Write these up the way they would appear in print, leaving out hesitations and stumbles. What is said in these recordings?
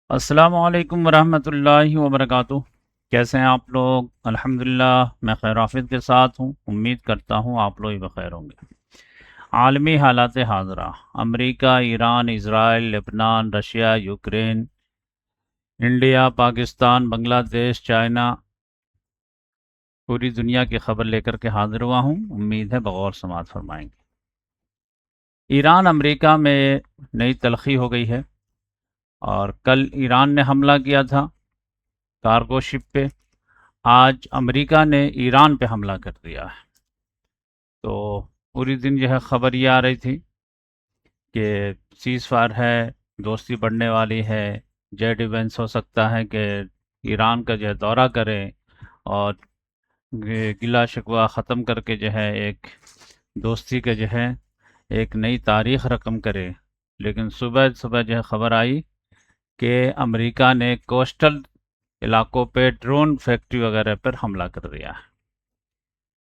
अस्सलामु अलैकुम वरहमतुल्लाहि वबरकातुह। कैसे हैं आप लोग? अल्हम्दुलिल्लाह मैं खैर आफियत के साथ हूँ। उम्मीद करता हूँ आप लोग भी बखैर होंगे। आलमी हालात हाज़िरा, America, Iran, Israel, Lebanon, Russia, Ukraine, India, Pakistan, Bangladesh, China, पूरी दुनिया की खबर लेकर के हाजिर हुआ हूँ। उम्मीद है बगौर समात फरमाएंगे। ईरान अमेरिका में नई तलखी हो गई है और कल ईरान ने हमला किया था कार्गो शिप पे। आज अमेरिका ने ईरान पे हमला कर दिया है। तो पूरी दिन जो है खबर ये आ रही थी कि सीज़ फायर है, दोस्ती बढ़ने वाली है, जेट इवेंट्स हो सकता है कि ईरान का जो है दौरा करें और गिला शिकवा ख़त्म करके जो है एक दोस्ती के जो है एक नई तारीख रकम करे। लेकिन सुबह सुबह जो है खबर आई कि अमेरिका ने कोस्टल इलाकों पे ड्रोन फैक्ट्री वगैरह पर हमला कर दिया है।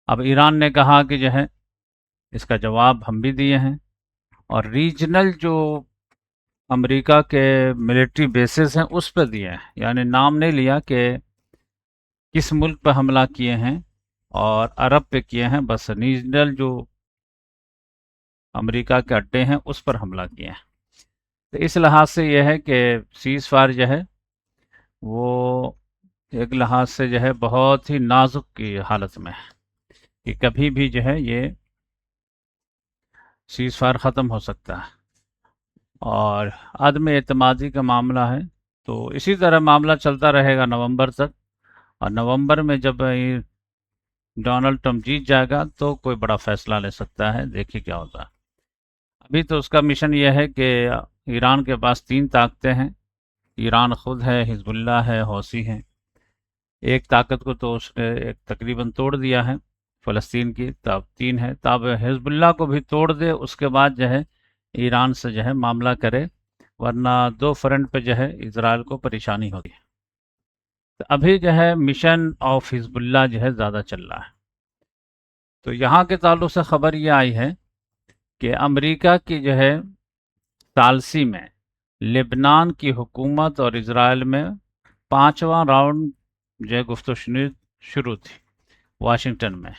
अब ईरान ने कहा कि जो है इसका जवाब हम भी दिए हैं और रीजनल जो अमेरिका के मिलिट्री बेसेस हैं उस पर दिए हैं, यानी नाम नहीं लिया कि किस मुल्क पर हमला किए हैं और अरब पे किए हैं, बस रीजनल जो अमेरिका के अड्डे हैं उस पर हमला किए हैं। तो इस लिहाज से यह है कि सीज़ फायर जो है वो एक लिहाज से जो है बहुत ही नाजुक की हालत में है कि कभी भी जो है ये सीज़ फायर ख़त्म हो सकता है और अदम एतमादी का मामला है। तो इसी तरह मामला चलता रहेगा नवंबर तक, और नवंबर में जब डोनाल्ड ट्रंप जीत जाएगा तो कोई बड़ा फैसला ले सकता है। देखिए क्या होता है। अभी तो उसका मिशन यह है कि ईरान के पास तीन ताकतें हैं। ईरान खुद है, हिजबुल्लाह है, हौसी है। एक ताकत को तो उसने एक तकरीबन तोड़ दिया है फ़लस्तीन की, तब तीन है। तब हिजबुल्लाह को भी तोड़ दे उसके बाद जो है ईरान से जो है मामला करे, वरना दो फ्रंट पे जो है इसराइल को परेशानी होगी। तो अभी जो है मिशन ऑफ हिजबुल्लाह जो है ज़्यादा चल रहा है। तो यहाँ के ताल्लुक से खबर ये आई है कि अमेरिका की जो है सालसी में लेबनान की हुकूमत और इसराइल में पांचवा राउंड जो है गुफ्तगू शुरू थी वाशिंगटन में।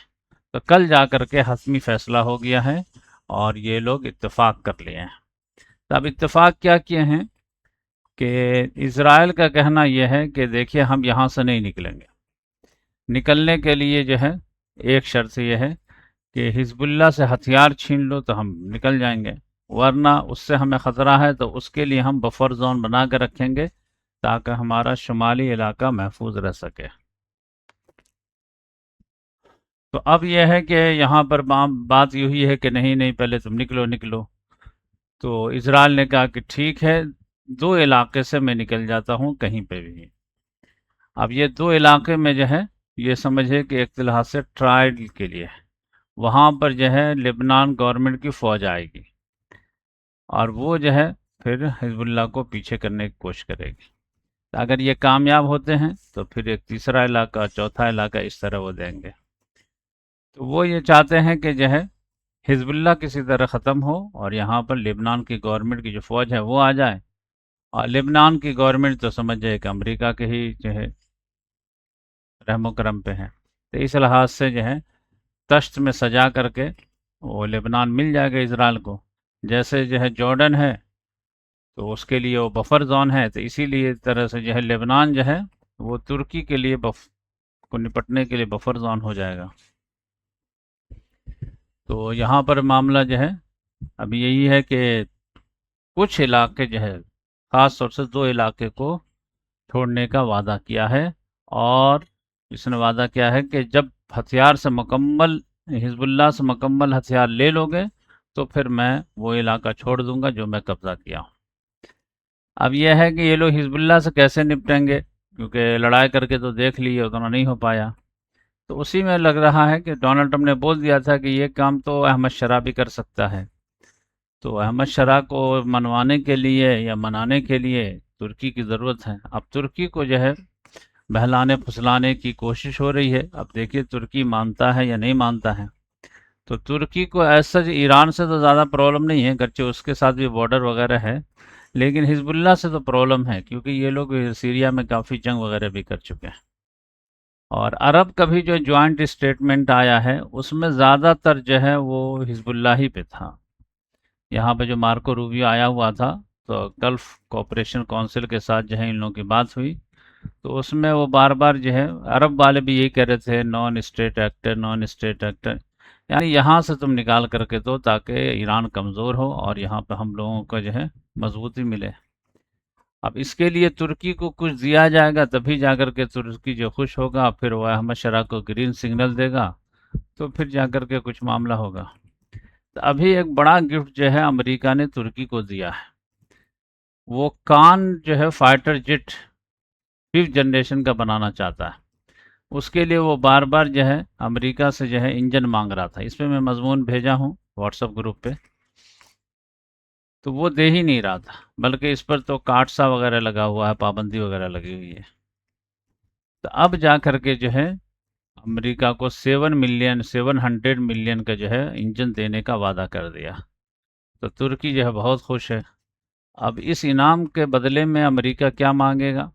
तो कल जाकर के हतमी फैसला हो गया है और ये लोग इत्तेफाक कर लिए हैं। तो अब इत्तेफाक क्या किए हैं कि इसराइल का कहना यह है कि देखिए हम यहाँ से नहीं निकलेंगे। निकलने के लिए जो है एक शर्त यह है कि हिजबुल्लाह से हथियार छीन लो तो हम निकल जाएंगे, वरना उससे हमें ख़तरा है तो उसके लिए हम बफर जोन बना कर रखेंगे ताकि हमारा शुमाली इलाका महफूज रह सके। तो अब यह है कि यहाँ पर बात यही है कि नहीं नहीं पहले तुम निकलो निकलो। तो इसराइल ने कहा कि ठीक है, दो इलाके से मैं निकल जाता हूँ कहीं पे भी। अब ये दो इलाके में जो है ये समझे कि एक लिहाज से ट्रायल के लिए वहाँ पर जो है लेबनान गवर्नमेंट की फ़ौज आएगी और वो जो है फिर हिजबुल्लाह को पीछे करने की कोशिश करेगी। तो अगर ये कामयाब होते हैं तो फिर एक तीसरा इलाका, चौथा इलाका, इस तरह वो देंगे। तो वो ये चाहते हैं कि जो है हिजबुल्लाह किसी तरह ख़त्म हो और यहाँ पर लेबनान की गवर्नमेंट की जो फ़ौज है वो आ जाए। और लेबनान की गवर्नमेंट तो समझ जाए कि अमेरिका के ही जो है रहमो करम पे है। तो इस लिहाज से जो है तश्त में सजा करके वो लेबनान मिल जाएगा इसराइल को। जैसे जो है जॉर्डन है तो उसके लिए वो बफर जोन है, तो इसीलिए तरह से जो है लेबनान जो है वो तुर्की के लिए बफ को निपटने के लिए बफर जोन हो जाएगा। तो यहाँ पर मामला जो है अभी यही है कि कुछ इलाके जो है ख़ास तौर से दो इलाके को छोड़ने का वादा किया है और इसने वादा किया है कि जब हथियार से मुकम्मल हिजबुल्लाह से मुकम्मल हथियार ले लोगे तो फिर मैं वो इलाका छोड़ दूंगा जो मैं कब्जा किया हूँ। अब यह है कि ये लोग हिजबुल्लाह से कैसे निपटेंगे, क्योंकि लड़ाई करके तो देख लिए उतना नहीं हो पाया। तो उसी में लग रहा है कि डोनाल्ड ट्रंप ने बोल दिया था कि ये काम तो अहमद शरा भी कर सकता है। तो अहमद शरा को मनवाने के लिए या मनाने के लिए तुर्की की ज़रूरत है। अब तुर्की को जो है बहलाने फुसलाने की कोशिश हो रही है। अब देखिए तुर्की मानता है या नहीं मानता है। तो तुर्की को ऐसा ईरान से तो ज़्यादा प्रॉब्लम नहीं है, गर्चे उसके साथ भी बॉर्डर वगैरह है, लेकिन हिजबुल्लाह से तो प्रॉब्लम है, क्योंकि ये लोग सीरिया में काफ़ी जंग वगैरह भी कर चुके हैं। और अरब का भी जो जॉइंट स्टेटमेंट आया है उसमें ज़्यादातर जो है वो हिजबुल्लाह ही पे था। यहाँ पे जो मार्को रूबियो आया हुआ था, तो गल्फ कोऑपरेशन काउंसिल के साथ जो है इन लोगों की बात हुई, तो उसमें वो बार बार जो है अरब वाले भी यही कह रहे थे, non state actor, non state actor, यानी यहाँ से तुम निकाल करके दो ताकि ईरान कमज़ोर हो और यहाँ पे हम लोगों को जो है मजबूती मिले। अब इसके लिए तुर्की को कुछ दिया जाएगा तभी जाकर के तुर्की जो खुश होगा, फिर वह अहमद शरा को ग्रीन सिग्नल देगा, तो फिर जाकर के कुछ मामला होगा। तो अभी एक बड़ा गिफ्ट जो है अमेरिका ने तुर्की को दिया है, वो कान जो है फाइटर जेट 5th जनरेशन का बनाना चाहता है। उसके लिए वो बार बार जो है अमेरिका से जो है इंजन मांग रहा था। इस पे मैं मजमून भेजा हूँ व्हाट्सएप ग्रुप पे, तो वो दे ही नहीं रहा था, बल्कि इस पर तो काटसा वगैरह लगा हुआ है, पाबंदी वगैरह लगी हुई है। तो अब जा करके जो है अमेरिका को 700 मिलियन का जो है इंजन देने का वादा कर दिया। तो तुर्की जो है बहुत खुश है। अब इस इनाम के बदले में अमेरिका क्या मांगेगा?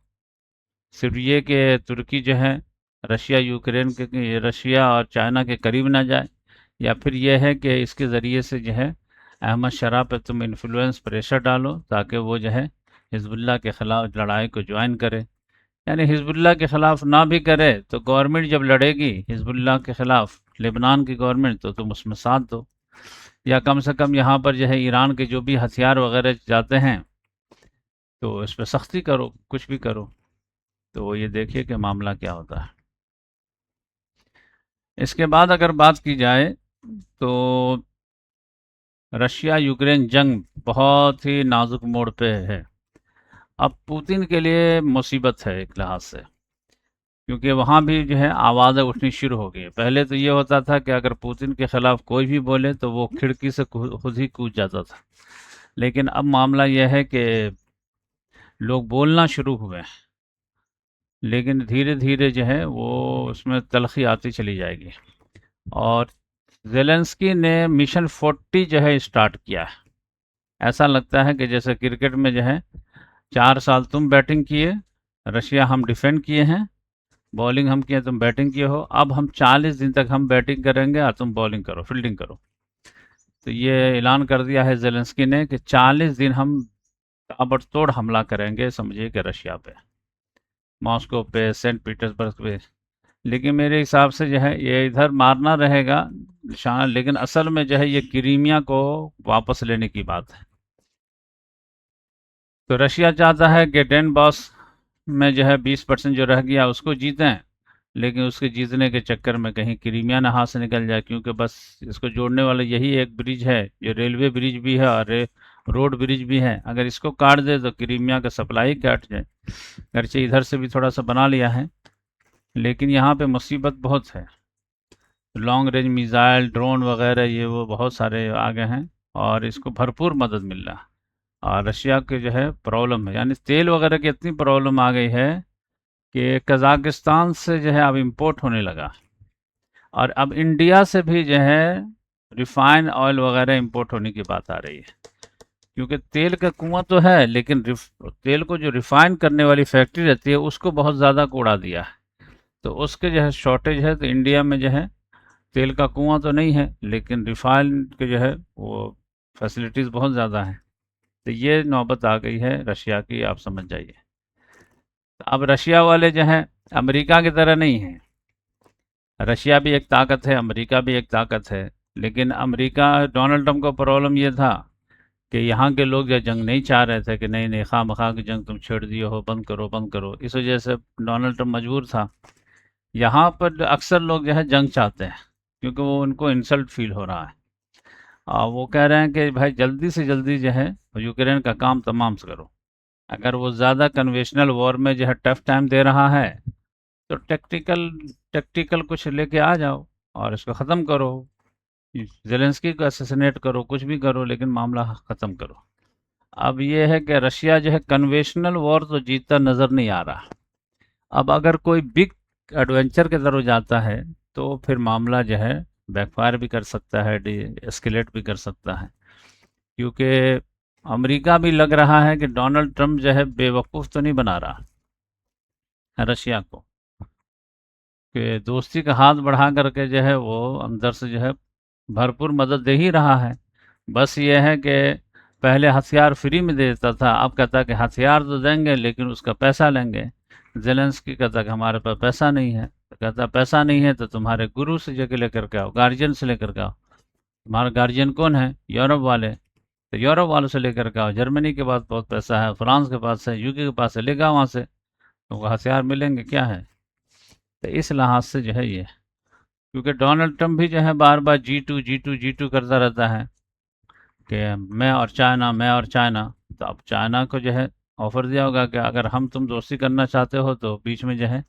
सिर्फ ये कि तुर्की जो है रशिया और चाइना के करीब ना जाए, या फिर यह है कि इसके ज़रिए से जो है अहमद शरा पे तुम इन्फ्लुएंस प्रेशर डालो ताकि वो जो है हिजबुल्लाह के ख़िलाफ़ लड़ाई को ज्वाइन करे। यानी हिजबुल्लाह के ख़िलाफ़ ना भी करे तो गवर्नमेंट जब लड़ेगी हिजबुल्लाह के ख़िलाफ़, लेबनान की गवर्नमेंट, तो तुम उसमें साथ दो, या कम से कम यहाँ पर जो है ईरान के जो भी हथियार वगैरह जाते हैं तो इस पर सख्ती करो, कुछ भी करो। तो ये देखिए कि मामला क्या होता है। इसके बाद अगर बात की जाए तो रशिया यूक्रेन जंग बहुत ही नाजुक मोड़ पे है। अब पुतिन के लिए मुसीबत है एक लिहाज से, क्योंकि वहाँ भी जो है आवाज़ें उठनी शुरू हो गई। पहले तो ये होता था कि अगर पुतिन के खिलाफ कोई भी बोले तो वो खिड़की से खुद ही कूद जाता था, लेकिन अब मामला यह है कि लोग बोलना शुरू हुए हैं, लेकिन धीरे धीरे जो है वो उसमें तलखी आती चली जाएगी। और जेलेंस्की ने मिशन 40 जो है स्टार्ट किया है। ऐसा लगता है कि जैसे क्रिकेट में जो है 4 साल तुम बैटिंग किए, रशिया हम डिफेंड किए हैं, बॉलिंग हम किए, तुम बैटिंग किए हो, अब हम 40 दिन तक हम बैटिंग करेंगे और तुम बॉलिंग करो, फील्डिंग करो। तो ये ऐलान कर दिया है जेलेंस्की ने कि 40 दिन हम ताबड़तोड़ हमला करेंगे, समझिए कि रशिया पे, मॉस्को पे, सेंट पीटर्सबर्ग पे। लेकिन मेरे हिसाब से जो है ये इधर मारना रहेगा निशाना, लेकिन असल में जो है ये क्रीमिया को वापस लेने की बात है। तो रशिया चाहता है कि डोनबास में जो है 20% जो रह गया उसको जीतें, लेकिन उसके जीतने के चक्कर में कहीं क्रीमिया ना हाथ से निकल जाए, क्योंकि बस इसको जोड़ने वाला यही एक ब्रिज है, जो रेलवे ब्रिज भी है और रोड ब्रिज भी है। अगर इसको काट दे तो क्रीमिया का सप्लाई काट जाए। गर्चे इधर से भी थोड़ा सा बना लिया है, लेकिन यहाँ पे मुसीबत बहुत है। लॉन्ग रेंज मिसाइल, ड्रोन वगैरह ये वो बहुत सारे आ गए हैं और इसको भरपूर मदद मिल रहा है। और रशिया के जो है प्रॉब्लम है, यानी तेल वगैरह की इतनी प्रॉब्लम आ गई है कि कजाकिस्तान से जो है अब इंपोर्ट होने लगा, और अब इंडिया से भी जो है रिफाइन ऑयल वगैरह इंपोर्ट होने की बात आ रही है। क्योंकि तेल का कुआं तो है, लेकिन तेल को जो रिफाइन करने वाली फैक्ट्री रहती है उसको बहुत ज़्यादा कोड़ा दिया है, तो उसके जो है शॉर्टेज है। तो इंडिया में जो है तेल का कुआं तो नहीं है, लेकिन रिफाइन के जो है वो फैसिलिटीज़ बहुत ज़्यादा हैं। तो ये नौबत आ गई है रशिया की, आप समझ जाइए। अब रशिया वाले जो हैं अमेरिका की तरह नहीं हैं। रशिया भी एक ताकत है, अमेरिका भी एक ताकत है, लेकिन अमेरिका, डोनाल्ड ट्रंप को प्रॉब्लम ये था कि यहाँ के लोग जो जंग नहीं चाह रहे थे कि नहीं नहीं खामखा की जंग तुम छेड़ दिए हो, बंद करो बंद करो, इस वजह से डोनाल्ड ट्रंप मजबूर था। यहाँ पर अक्सर लोग जो है जंग चाहते हैं, क्योंकि वो उनको इंसल्ट फील हो रहा है। वो कह रहे हैं कि भाई जल्दी से जल्दी जो है यूक्रेन का काम तमाम से करो। अगर वो ज़्यादा कन्वेंशनल वॉर में जो है टफ टाइम दे रहा है, तो टेक्टिकल टेक्टिकल कुछ लेके आ जाओ और इसको ख़त्म करो। जेलेंस्की को असैसिनेट करो, कुछ भी करो, लेकिन मामला ख़त्म करो। अब ये है कि रशिया जो है कन्वेंशनल वॉर तो जीतता नज़र नहीं आ रहा। अब अगर कोई बिग एडवेंचर की तरफ जाता है तो फिर मामला जो है बैकफायर भी कर सकता है, एस्केलेट भी कर सकता है। क्योंकि अमेरिका भी लग रहा है कि डोनाल्ड ट्रंप जो है बेवकूफ़ तो नहीं बना रहा है रशिया को, कि दोस्ती का हाथ बढ़ा करके जो है वो अंदर से जो है भरपूर मदद दे ही रहा है। बस ये है कि पहले हथियार फ्री में देता था, अब कहता है कि हथियार तो देंगे लेकिन उसका पैसा लेंगे। ज़ेलेंस्की कहता कि हमारे पास पैसा नहीं है, तो कहता पैसा नहीं है तो तुम्हारे गुरु से जगह लेकर के आओ, गार्जियन से लेकर के आओ। तुम्हारा गार्जियन कौन है? यूरोप वाले। तो यूरोप वालों से लेकर के आओ, जर्मनी के पास बहुत पैसा है, फ्रांस के पास है, यूके के पास है, लेगा वहाँ से, तुमको हथियार मिलेंगे क्या है। तो इस लिहाज से जो है ये, क्योंकि डोनाल्ड ट्रंप भी जो है बार बार G2 करता रहता है कि मैं और चाइना, मैं और चाइना। तो अब चाइना को जो है ऑफर दिया होगा कि अगर हम तुम दोस्ती करना चाहते हो तो बीच में जो है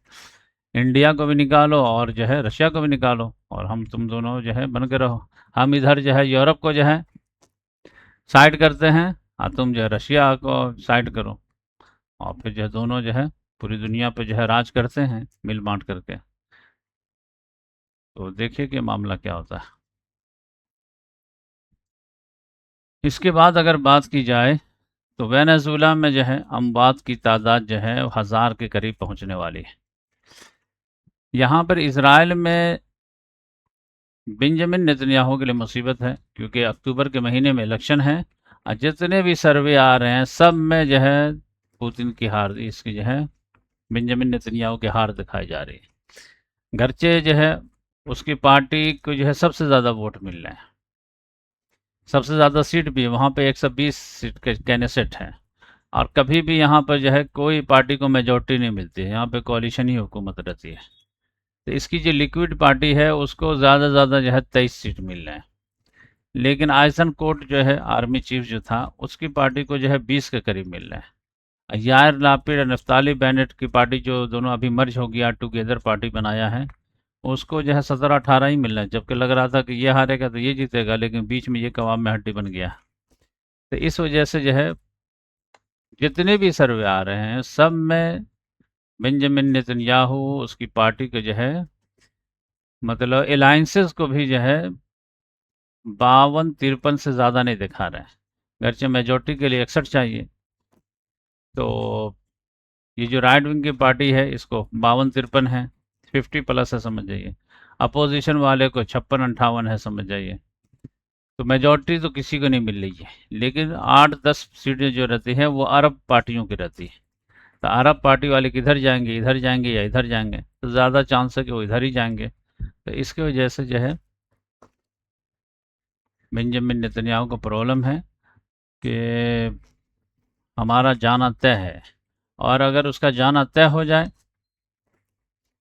इंडिया को भी निकालो और जो है रशिया को भी निकालो, और हम तुम दोनों जो है बन के रहो। हम इधर जो है यूरोप को जो है साइड करते हैं और तुम जो है रशिया को साइड करो, और फिर जो है दोनों जो है पूरी दुनिया पे जो है राज करते हैं मिल बांट करके। तो देखिए कि मामला क्या होता है। इसके बाद अगर बात की जाए तो वेनेजुएला में जो है अमवात की तादाद जो है 1000 के करीब पहुंचने वाली है। यहाँ पर इजराइल में बेंजामिन नेतन्याहू के लिए मुसीबत है, क्योंकि अक्टूबर के महीने में इलेक्शन है और जितने भी सर्वे आ रहे हैं सब में जो है पुतिन की हार, इसकी जो है बेंजामिन नेतन्याहू की हार दिखाई जा रही है। घरचे जो है उसकी पार्टी को जो है सबसे ज़्यादा वोट मिल रहे हैं, सबसे ज़्यादा सीट भी वहाँ पे 120 सीट के कैंडिडेट हैं, और कभी भी यहाँ पर जो है कोई पार्टी को मेजोरिटी नहीं मिलती है, यहाँ पे कोalition ही हुकूमत रहती है। तो इसकी जो लिक्विड पार्टी है उसको ज़्यादा से ज़्यादा जो है 23 सीट मिल रहे हैं, लेकिन आइसन कोट जो है आर्मी चीफ जो था उसकी पार्टी को जो है 20 के करीब मिल रहे हैं। यार लापिड और नफ्ताली बेनेट की पार्टी जो दोनों अभी मर्ज हो गया, टुगेदर पार्टी बनाया है, उसको जो है 17-18 ही मिल रहा है, जबकि लग रहा था कि ये हारेगा तो ये जीतेगा, लेकिन बीच में ये कवाब में हड्डी बन गया। तो इस वजह से जो है जितने भी सर्वे आ रहे हैं सब में बेंजामिन नेतन्याहू उसकी पार्टी को जो है मतलब अलायंसेस को भी जो है 52-53 से ज़्यादा नहीं दिखा रहे हैं, गर्चे मेजोरिटी के लिए 61 चाहिए। तो ये जो राइट विंग की पार्टी है इसको 52-53 है, 50 प्लस है समझ जाइए। अपोजिशन वाले को 56-58 है समझ जाइए। तो मेजोरिटी तो किसी को नहीं मिल रही है, लेकिन 8-10 सीटें जो रहती हैं वो अरब पार्टियों की रहती है। तो अरब पार्टी वाले किधर जाएंगे, इधर जाएंगे या इधर जाएंगे, तो ज़्यादा चांस है कि वो इधर ही जाएंगे। तो इसकी वजह से जो है बेंजामिन नेतन्याहू को प्रॉब्लम है कि हमारा जाना तय है, और अगर उसका जाना तय हो जाए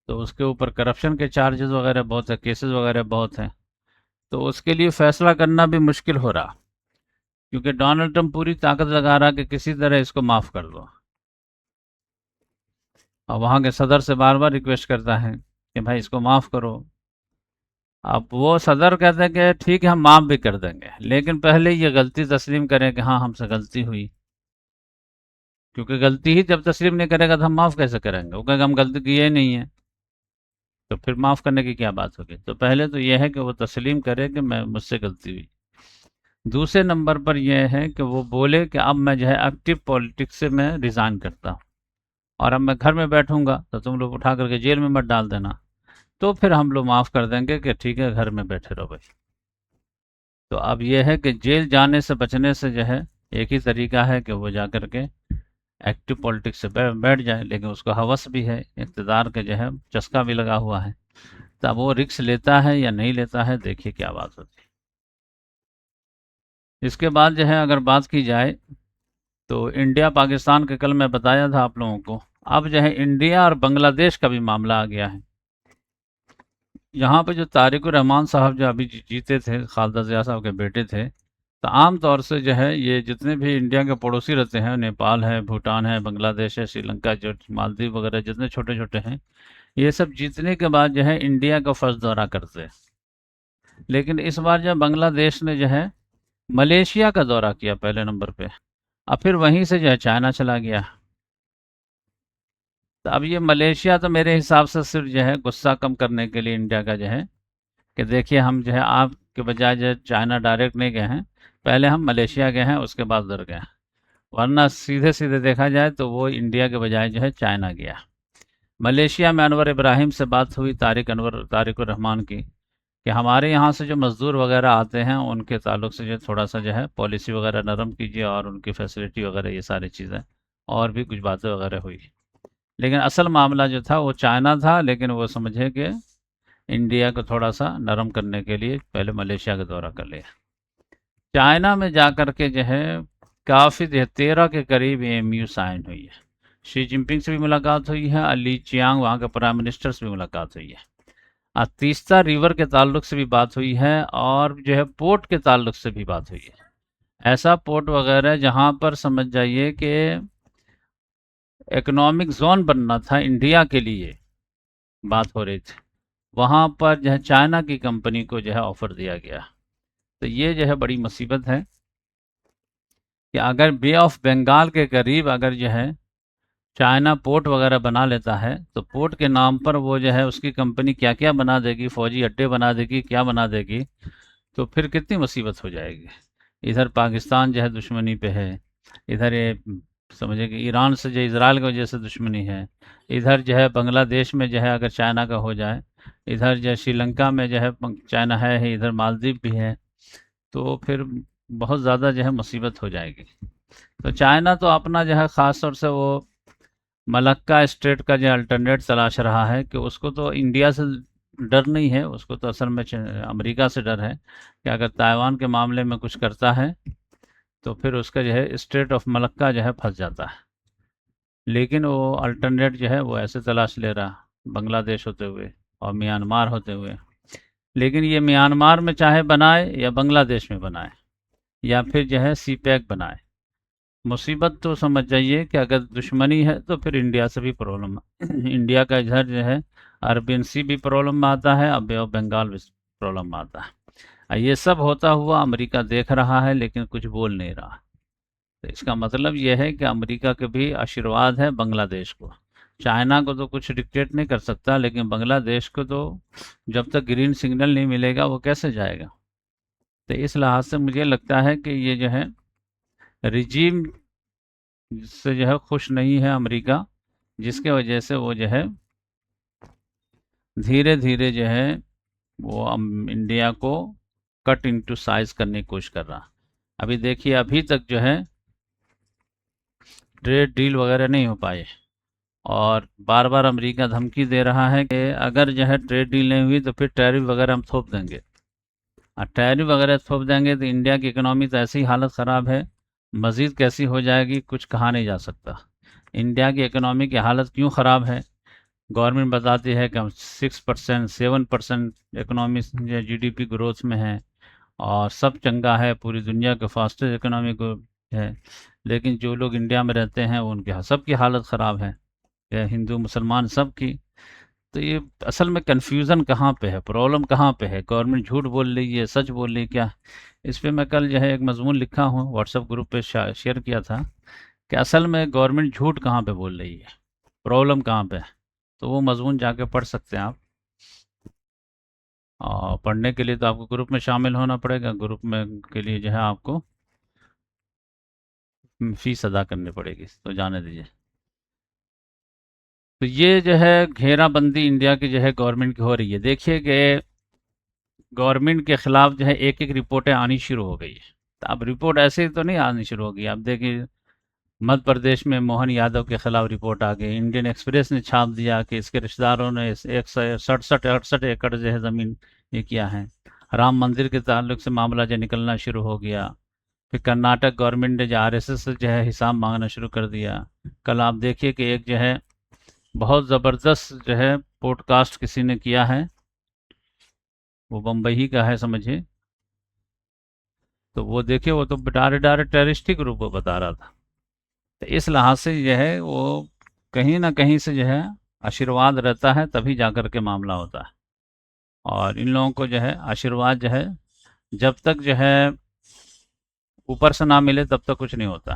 तो उसके ऊपर करप्शन के चार्जेस वगैरह बहुत है, केसेस वगैरह बहुत हैं, तो उसके लिए फैसला करना भी मुश्किल हो रहा, क्योंकि डोनाल्ड ट्रंप पूरी ताकत लगा रहा कि किसी तरह इसको माफ़ कर दो, और वहाँ के सदर से बार बार रिक्वेस्ट करता है कि भाई इसको माफ़ करो। अब वो सदर कहते हैं कि ठीक है हम माफ़ भी कर देंगे, लेकिन पहले ये गलती तस्लीम करें कि हाँ हमसे गलती हुई, क्योंकि गलती ही जब तस्लीम नहीं करेगा तो हम माफ़ कैसे करेंगे, वो कहेगा हम गलती किए ही नहीं है, तो फिर माफ़ करने की क्या बात होगी। तो पहले तो ये है कि वो तस्लीम करे कि मैं मुझसे गलती हुई। दूसरे नंबर पर यह है कि वो बोले कि अब मैं जो है एक्टिव पॉलिटिक्स से मैं रिज़ाइन करता हूँ, और अब मैं घर में बैठूंगा तो तुम लोग उठा करके जेल में मत डाल देना, तो फिर हम लोग माफ़ कर देंगे कि ठीक है घर में बैठे रहो भाई। तो अब यह है कि जेल जाने से बचने से जो है एक ही तरीका है कि वो जा कर के एक्टिव पॉलिटिक्स से बैठ जाए, लेकिन उसको हवस भी है, इक़्तिदार के जो है चस्का भी लगा हुआ है। तो अब वो रिस्क लेता है या नहीं लेता है, देखिए क्या बात होती है। इसके बाद जो है अगर बात की जाए तो इंडिया पाकिस्तान के कल मैं बताया था आप लोगों को, अब जो है इंडिया और बांग्लादेश का भी मामला आ गया है। यहाँ पे जो तारिकुर रहमान साहब जो अभी जीते थे, खालदा जिया साहब के बेटे थे, तो आम तौर से जो है ये जितने भी इंडिया के पड़ोसी रहते हैं, नेपाल है, भूटान है, बांग्लादेश है, श्रीलंका, जो मालदीव वगैरह जितने छोटे छोटे हैं, ये सब जीतने के बाद जो है इंडिया का फर्स्ट दौरा करते हैं। लेकिन इस बार जो बांग्लादेश ने जो है मलेशिया का दौरा किया पहले नंबर पे, और फिर वहीं से जो है चाइना चला गया। तो अब ये मलेशिया तो मेरे हिसाब से सिर्फ जो है गुस्सा कम करने के लिए इंडिया का जो है कि देखिए हम जो है आपके बजाय जो है चाइना डायरेक्ट नहीं गए हैं, पहले हम मलेशिया गए हैं, उसके बाद उधर गए, वरना सीधे सीधे देखा जाए तो वो इंडिया के बजाय जो है चाइना गया। मलेशिया में अनवर इब्राहिम से बात हुई, तारिक रहमान की, कि हमारे यहाँ से जो मज़दूर वगैरह आते हैं उनके ताल्लुक से जो थोड़ा सा जो है पॉलिसी वगैरह नरम कीजिए और उनकी फैसिलिटी वगैरह ये सारी चीज़ें, और भी कुछ बातें वगैरह हुई। लेकिन असल मामला जो था वो चाइना था, लेकिन वो समझे कि इंडिया को थोड़ा सा नरम करने के लिए पहले मलेशिया का दौरा कर लिया। चाइना में जा कर के जो है काफ़ी 13 के करीब एमयू साइन हुई है। शी जिनपिंग से भी मुलाकात हुई है, ली चियांग वहाँ के प्राइम मिनिस्टर से भी मुलाकात हुई है, और तीस्ता रिवर के ताल्लुक से भी बात हुई है, और जो है पोर्ट के ताल्लुक से भी बात हुई है। ऐसा पोर्ट वगैरह जहाँ पर समझ जाइए कि इकोनॉमिक जोन बनना था इंडिया के लिए, बात हो रही थी, वहाँ पर जो है चाइना की कंपनी को जो है ऑफर दिया गया। तो ये जो है बड़ी मुसीबत है कि अगर बे ऑफ बंगाल के करीब अगर जो है चाइना पोर्ट वगैरह बना लेता है, तो पोर्ट के नाम पर वो जो है उसकी कंपनी क्या क्या बना देगी, फौजी अड्डे बना देगी, क्या बना देगी, तो फिर कितनी मुसीबत हो जाएगी। इधर पाकिस्तान जो है दुश्मनी पे है, इधर ये समझे कि ईरान से जो इजराइल की वजह से दुश्मनी है, इधर जो है बांग्लादेश में जो है अगर चाइना का हो जाए, इधर जो श्रीलंका में जो है चाइना है, इधर मालदीव भी है, तो फिर बहुत ज़्यादा जो है मुसीबत हो जाएगी। तो चाइना तो अपना जो है ख़ास तौर से वो मलक्का स्ट्रेट का जो अल्टरनेट तलाश रहा है, कि उसको तो इंडिया से डर नहीं है, उसको तो असल में अमेरिका से डर है कि अगर ताइवान के मामले में कुछ करता है तो फिर उसका जो है स्ट्रेट ऑफ मलक्का जो है फंस जाता है। लेकिन वो अल्टरनेट जो है वो ऐसे तलाश ले रहा, बांग्लादेश होते हुए और म्यांमार होते हुए। लेकिन ये म्यांमार में चाहे बनाए या बांग्लादेश में बनाए या फिर जो है सी पैक बनाए, मुसीबत तो समझ जाइए कि अगर दुश्मनी है तो फिर इंडिया से भी प्रॉब्लम इंडिया का इधर जो है अरबियन सी भी प्रॉब्लम में आता है, अब बे ऑफ बंगाल भी प्रॉब्लम में आता है। ये सब होता हुआ अमेरिका देख रहा है लेकिन कुछ बोल नहीं रहा। तो इसका मतलब यह है कि अमेरिका के भी आशीर्वाद है बांग्लादेश को। चाइना को तो कुछ डिक्टेट नहीं कर सकता, लेकिन बांग्लादेश को तो जब तक ग्रीन सिग्नल नहीं मिलेगा वो कैसे जाएगा। तो इस लिहाज से मुझे लगता है कि ये जो है रिजीम से जो है खुश नहीं है अमेरिका, जिसके वजह से वो जो है धीरे धीरे जो है वो इंडिया को कट इनटू साइज करने की कोशिश कर रहा। अभी देखिए अभी तक जो है ट्रेड डील वगैरह नहीं हो पाए, और बार बार अमेरिका धमकी दे रहा है कि अगर जो है ट्रेड डील नहीं हुई तो फिर टैरिफ वगैरह हम थोप देंगे, और टैरिफ वगैरह थोप देंगे तो इंडिया की इकोनॉमी तो ऐसी हालत ख़राब है, मज़ीद कैसी हो जाएगी कुछ कहा नहीं जा सकता। इंडिया की इकोनॉमी की हालत क्यों ख़राब है, गवर्नमेंट बताती है कि हम 6% 7% इकोनॉमी GDP ग्रोथ में है और सब चंगा है, पूरी दुनिया के फास्टेस्ट इकोनॉमी को है, लेकिन जो लोग इंडिया में रहते हैं उनके सबकी हालत ख़राब है, या हिंदू मुसलमान सब की। तो ये असल में कन्फ्यूज़न कहाँ पे है, प्रॉब्लम कहाँ पे है, गवर्नमेंट झूठ बोल रही है सच बोल रही है क्या। इस पे मैं कल जो है एक मजमून लिखा हूँ, व्हाट्सएप ग्रुप पे शेयर किया था कि असल में गवर्नमेंट झूठ कहाँ पे बोल रही है, प्रॉब्लम कहाँ पे है। तो वो मजमून जाके पढ़ सकते हैं आप, और पढ़ने के लिए तो आपको ग्रुप में शामिल होना पड़ेगा, ग्रुप में के लिए जो है आपको फीस अदा करनी पड़ेगी, तो जाने दीजिए। तो ये जो है घेराबंदी इंडिया की जो है गवर्नमेंट की हो रही है, देखिए कि गवर्नमेंट के खिलाफ जो है एक एक रिपोर्टें आनी शुरू हो गई है। तो अब रिपोर्ट ऐसे ही तो नहीं आनी शुरू होगी, अब देखिए मध्य प्रदेश में मोहन यादव के खिलाफ रिपोर्ट आ गई, इंडियन एक्सप्रेस ने छाप दिया कि इसके रिश्तेदारों ने 167-68 एकड़ जो है ज़मीन ये किया है। राम मंदिर के ताल्लुक से मामला जो निकलना शुरू हो गया, फिर कर्नाटक गवर्नमेंट ने जो RSS से जो है हिसाब मांगना शुरू कर दिया। कल आप देखिए कि एक जो है बहुत ज़बरदस्त जो है पॉडकास्ट किसी ने किया है, वो बम्बई ही का है समझिए, तो वो देखिए वो तो डायरेक्ट डायरेक्ट टेररिस्टिक रूप में बता रहा था। तो इस लिहाज से जो है वो कहीं ना कहीं से जो है आशीर्वाद रहता है तभी जाकर के मामला होता है, और इन लोगों को जो है आशीर्वाद जो है जब तक जो है ऊपर से ना मिले तब तक कुछ नहीं होता।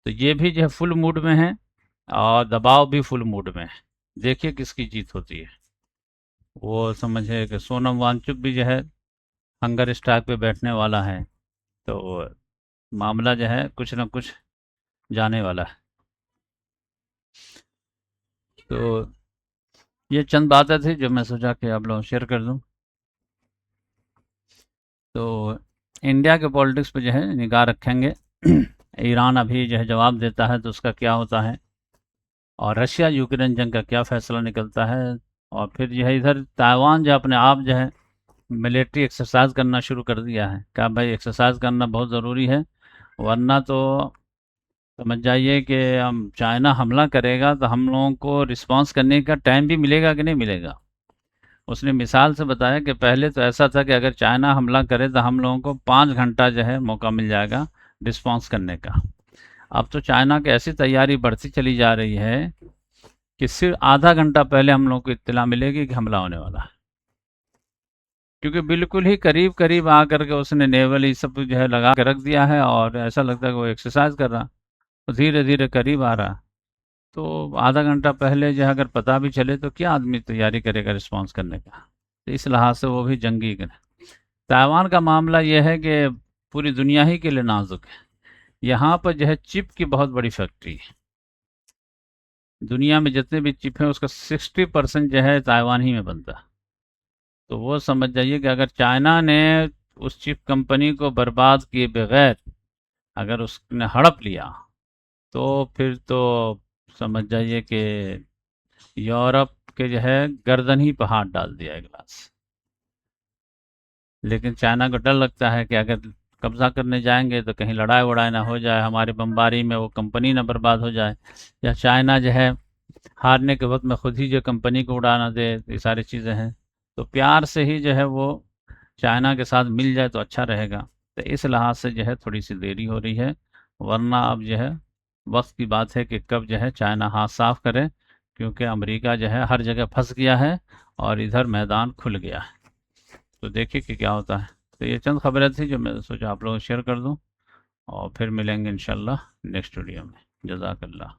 तो ये भी जो है फुल मूड में है और दबाव भी फुल मूड में है, देखिए किसकी जीत होती है। वो समझे कि सोनम वांगचुक भी जो है हंगर स्ट्राइक पे बैठने वाला है, तो मामला जो है कुछ ना कुछ जाने वाला है। तो ये चंद बातें थी जो मैं सोचा कि आप लोगों से शेयर कर दूं। तो इंडिया के पॉलिटिक्स पे जो है निगाह रखेंगे। ईरान अभी जो है जवाब देता है तो उसका क्या होता है, और रशिया यूक्रेन जंग का क्या फैसला निकलता है। और फिर जो है इधर ताइवान जो अपने आप जो है मिलिट्री एक्सरसाइज करना शुरू कर दिया है। क्या भाई, एक्सरसाइज करना बहुत ज़रूरी है, वरना तो समझ जाइए कि हम चाइना हमला करेगा तो हम लोगों को रिस्पांस करने का टाइम भी मिलेगा कि नहीं मिलेगा। उसने मिसाल से बताया कि पहले तो ऐसा था कि अगर चाइना हमला करे तो हम लोगों को 5 घंटा जो है मौका मिल जाएगा रिस्पांस करने का। अब तो चाइना की ऐसी तैयारी बढ़ती चली जा रही है कि सिर्फ आधा घंटा पहले हम लोगों को इत्तला मिलेगी कि हमला होने वाला है, क्योंकि बिल्कुल ही करीब करीब आकर के उसने नेवल ये सब जो है लगा के रख दिया है, और ऐसा लगता है कि वो एक्सरसाइज कर रहा, तो धीरे धीरे करीब आ रहा। तो आधा घंटा पहले जो है अगर पता भी चले तो क्या आदमी तैयारी करेगा रिस्पांस करने का। तो इस लिहाज से वो भी जंगी करे। ताइवान का मामला ये है कि पूरी दुनिया ही के लिए नाजुक है। यहाँ पर जो है चिप की बहुत बड़ी फैक्ट्री है। दुनिया में जितने भी चिप हैं उसका 60% जो है ताइवान ही में बनता है। तो वो समझ जाइए कि अगर चाइना ने उस चिप कंपनी को बर्बाद किए बगैर अगर उसने हड़प लिया तो फिर तो समझ जाइए कि यूरोप के जो है गर्दन ही पे हाथ डाल दिया एक ग्लास। लेकिन चाइना को डर लगता है कि अगर कब्जा करने जाएंगे तो कहीं लड़ाई वड़ाई ना हो जाए, हमारी बमबारी में वो कंपनी ना बर्बाद हो जाए, या चाइना जो है हारने के वक्त में खुद ही जो कंपनी को उड़ा ना दे। ये सारी चीज़ें हैं, तो प्यार से ही जो है वो चाइना के साथ मिल जाए तो अच्छा रहेगा। तो इस लिहाज से जो है थोड़ी सी देरी हो रही है, वरना अब जो है वक्त की बात है कि कब जो है चाइना हाथ साफ करे, क्योंकि अमेरिका जो है हर जगह फंस गया है और इधर मैदान खुल गया है। तो देखिए कि क्या होता है। तो ये चंद खबरें थी जो मैं सोचा आप लोगों को शेयर कर दूं, और फिर मिलेंगे इंशाल्लाह नेक्स्ट वीडियो में। जज़ाकल्लाह।